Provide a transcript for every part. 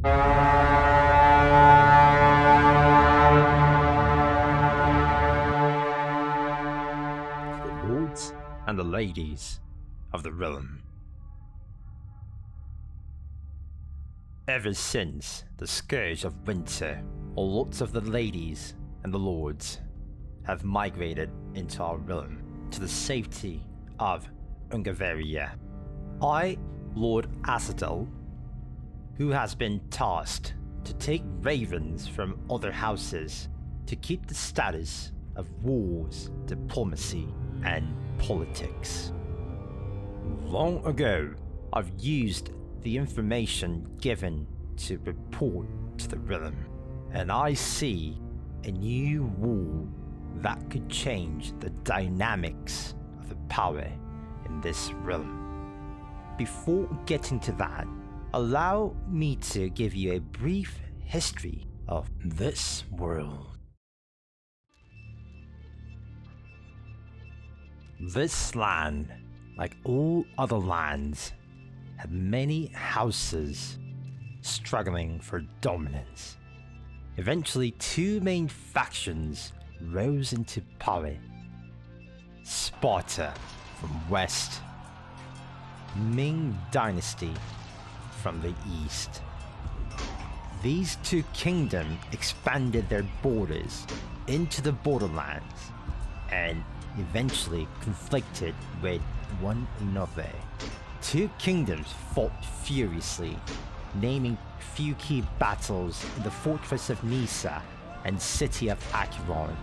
The lords and the ladies of the realm. Ever since the scourge of winter, lots of the ladies and the lords have migrated into our realm to the safety of Ungavaria. I, Lord Asadel, who has been tasked to take ravens from other houses to keep the status of wars, diplomacy, and politics. Long ago, I've used the information given to report to the realm, and I see a new war that could change the dynamics of the power in this realm. Before getting to that, allow me to give you a brief history of this world. This land, like all other lands, had many houses struggling for dominance. Eventually, two main factions rose into power. Sparta from west, Ming Dynasty from the east. These two kingdoms expanded their borders into the borderlands and eventually conflicted with one another. Two kingdoms fought furiously, naming few key battles in the fortress of Nisa and city of Acheron.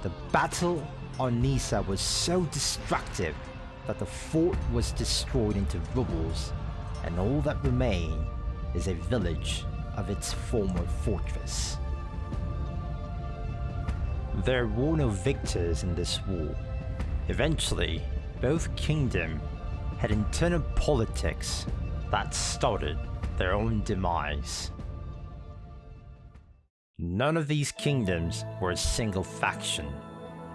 The battle on Nisa was so destructive that the fort was destroyed into rubbles, and all that remained is a village of its former fortress. There were no victors in this war. Eventually, both kingdoms had internal politics that started their own demise. None of these kingdoms were a single faction.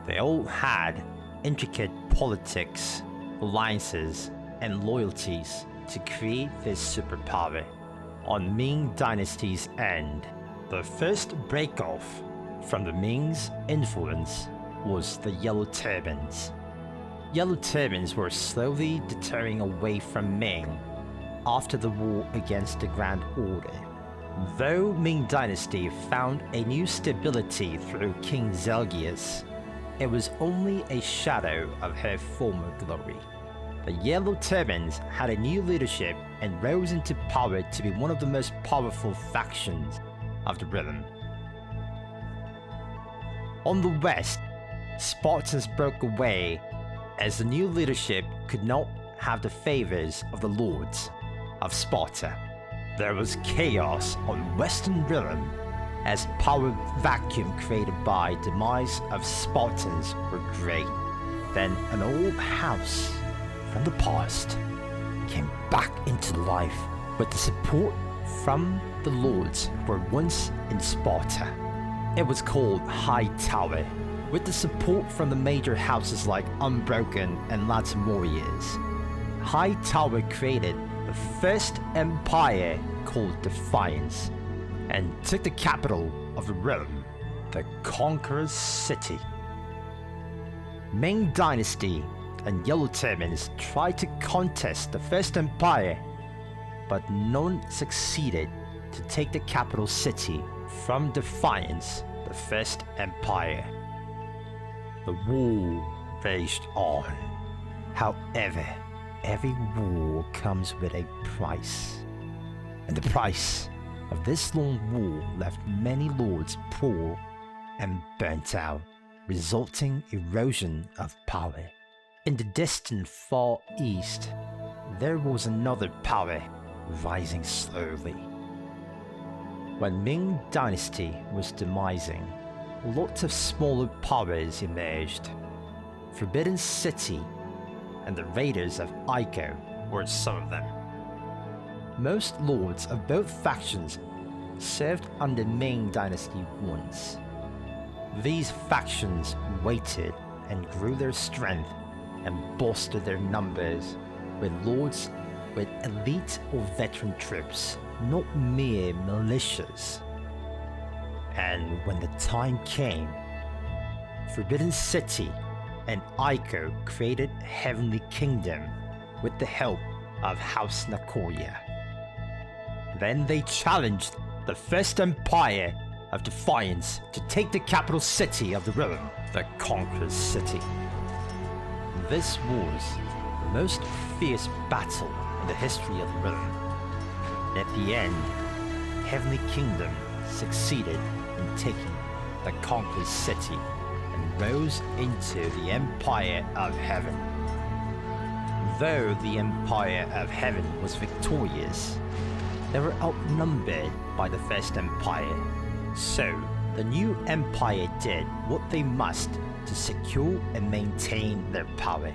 They all had intricate politics, alliances, and loyalties to create this superpower. On Ming Dynasty's end, the first break-off from the Ming's influence was the Yellow Turbans. Yellow Turbans were slowly deterring away from Ming after the war against the Grand Order. Though Ming Dynasty found a new stability through King Zelgius, it was only a shadow of her former glory. The Yellow Turbans had a new leadership and rose into power to be one of the most powerful factions of the realm. On the west, Spartans broke away as the new leadership could not have the favors of the lords of Sparta. There was chaos on Western Realm as power vacuum created by demise of Spartans were great. Then an old house from the past came back into life with the support from the lords who were once in Sparta. It was called High Tower, with the support from the major houses like Unbroken and Latimorias. High Tower created the first empire called Defiance and took the capital of the realm, the Conqueror's City. Ming Dynasty and Yellow Turbans tried to contest the first empire, but none succeeded to take the capital city from Defiance, the first empire. The war raged on. However, every war comes with a price, and the price of this long war left many lords poor and burnt out, resulting erosion of power. In the distant Far East, there was another power rising slowly. When Ming Dynasty was demising, lots of smaller powers emerged. Forbidden City and the Raiders of Iko were some of them. Most lords of both factions served under Ming Dynasty once. These factions waited and grew their strength and bolstered their numbers with lords with elite or veteran troops not mere militias. And when the time came, Forbidden City and Ico created Heavenly Kingdom with the help of House Nakoya. Then they challenged the First Empire of Defiance to take the capital city of the realm, the Conqueror's City. This was the most fierce battle in the history of the realm. And at the end, Heavenly Kingdom succeeded in taking the Conqueror's City and rose into the Empire of Heaven. Though the Empire of Heaven was victorious, they were outnumbered by the First Empire. So, the new empire did what they must to secure and maintain their power.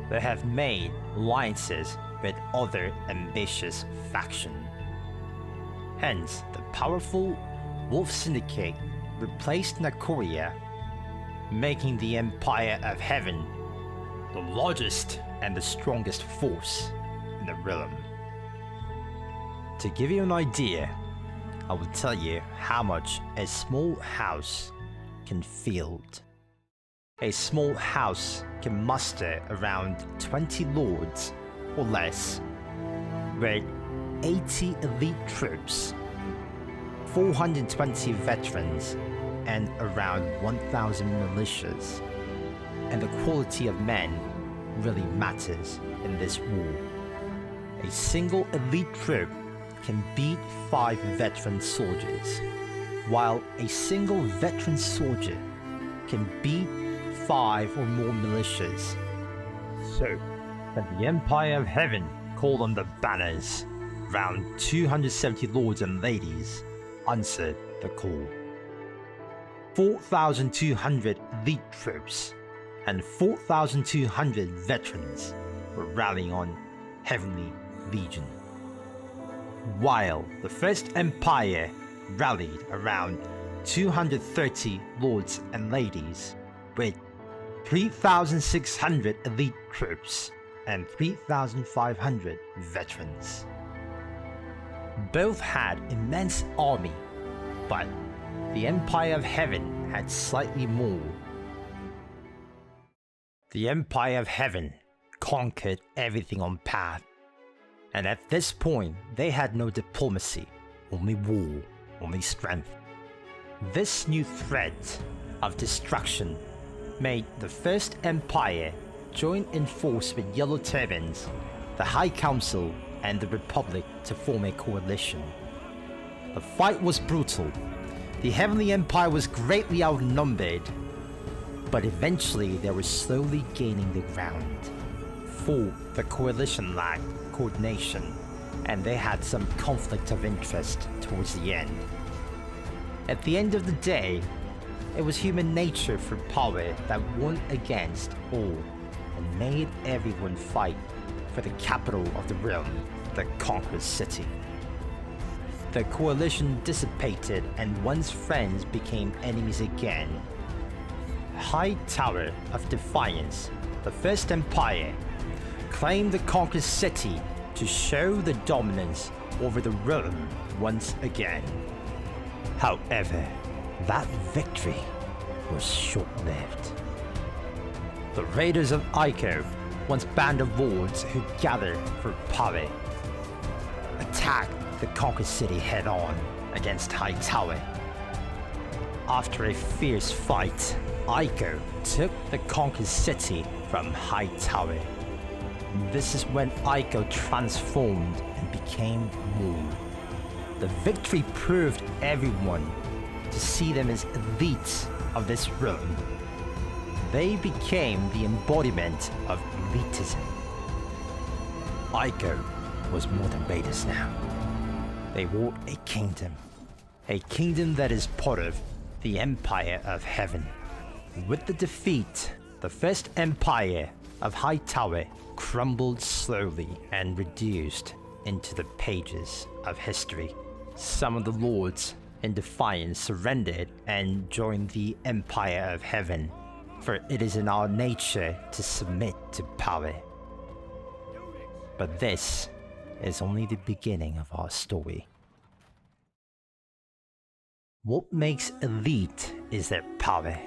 They have made alliances with other ambitious factions. Hence, the powerful Wolf Syndicate replaced Nakoya, making the Empire of Heaven the largest and the strongest force in the realm. To give you an idea, I will tell you how much a small house can field. A small house can muster around 20 lords or less, with 80 elite troops, 420 veterans, and around 1,000 militias. And the quality of men really matters in this war. A single elite troop can beat 5 veteran soldiers, while a single veteran soldier can beat 5 or more militias. So, when the Empire of Heaven called on the banners, around 270 lords and ladies answered the call. 4,200 elite troops and 4,200 veterans were rallying on Heavenly Legion, while the First Empire rallied around 230 lords and ladies with 3,600 elite troops and 3,500 veterans. Both had immense army, but the Empire of Heaven had slightly more. The Empire of Heaven conquered everything on path, and at this point they had no diplomacy, only war, only strength. This new threat of destruction made the First Empire join in force with Yellow Turbans, the High Council, and the Republic to form a coalition. The fight was brutal. The Heavenly Empire was greatly outnumbered, but eventually they were slowly gaining the ground. For the coalition lacked coordination, and they had some conflict of interest towards the end. At the end of the day, it was human nature for power that won against all and made everyone fight for the capital of the realm, the Conqueror's City. The coalition dissipated and once friends became enemies again. High Tower of Defiance, the First Empire, claimed the Conqueror's City to show the dominance over the realm once again. However, that victory was short-lived. The Raiders of Ico, once band of lords who gathered for power, attacked the Conquered City head-on against High Tower. After a fierce fight, Ico took the Conquered City from High Tower. This is when Ico transformed and became more. The victory proved everyone to see them as elites of this realm. They became the embodiment of elitism. Ico was more than raiders now. They were a kingdom that is part of the Empire of Heaven. With the defeat, the First Empire of High Tower crumbled slowly and reduced into the pages of history. Some of the lords in defiance surrendered and joined the Empire of Heaven, for it is in our nature to submit to power. But this is only the beginning of our story. What makes elite is their power,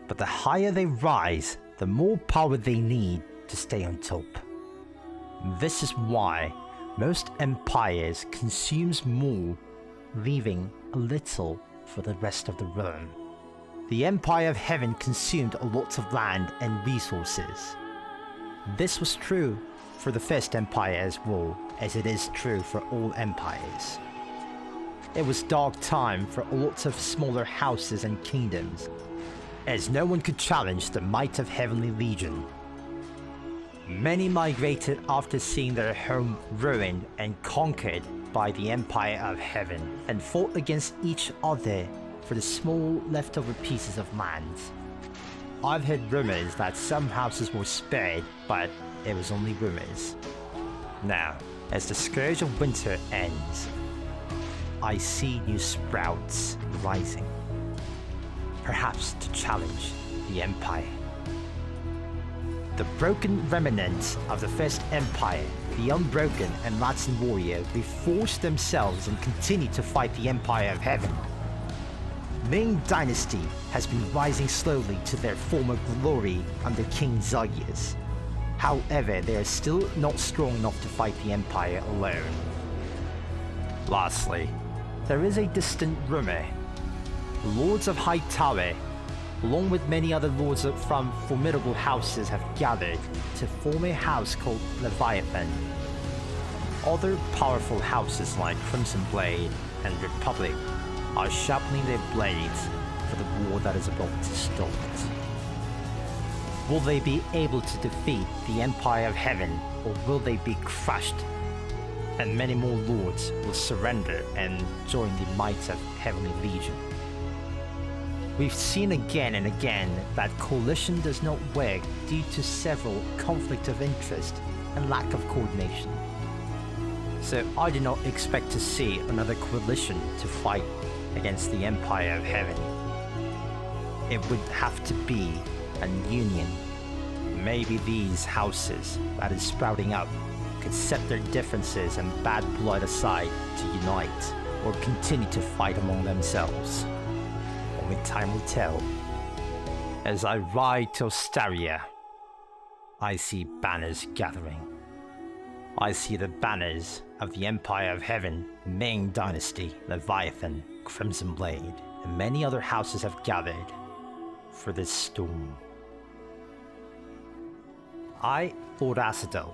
but the higher they rise, the more power they need to stay on top. This is why most empires consumes more, leaving a little for the rest of the realm. The Empire of Heaven consumed a lot of land and resources. This was true for the First Empire as well, as it is true for all empires. It was dark time for lots of smaller houses and kingdoms, as no one could challenge the might of Heavenly Legion. Many migrated after seeing their home ruined and conquered by the Empire of Heaven, and fought against each other for the small leftover pieces of land. I've heard rumors that some houses were spared, but it was only rumors. Now, as the scourge of winter ends, I see new sprouts rising, perhaps to challenge the Empire. The broken remnants of the First Empire, the Unbroken and Latin warrior, reforged themselves and continue to fight the Empire of Heaven. Ming Dynasty has been rising slowly to their former glory under King Zagias. However, they are still not strong enough to fight the Empire alone. Lastly, there is a distant rumor. The Lords of High Tower, along with many other lords from formidable houses, have gathered to form a house called Leviathan. Other powerful houses like Crimson Blade and Republic are sharpening their blades for the war that is about to start. Will they be able to defeat the Empire of Heaven, or will they be crushed? And many more lords will surrender and join the might of Heavenly Legion. We've seen again and again that coalition does not work due to several conflicts of interest and lack of coordination. So I do not expect to see another coalition to fight against the Empire of Heaven. It would have to be a union. Maybe these houses that is sprouting up could set their differences and bad blood aside to unite, or continue to fight among themselves. Only time will tell. As I ride to Ostaria, I see banners gathering. I see the banners of the Empire of Heaven, the Ming Dynasty, Leviathan, Crimson Blade, and many other houses have gathered for this storm. I, Lord Asadel,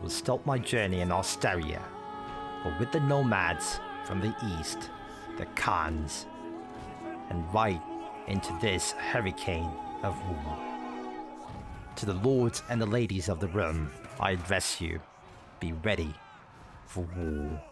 will start my journey in Ostaria, but with the nomads from the east, the Khans, and right into this hurricane of war. To the lords and the ladies of the realm, I address you. Be ready for war.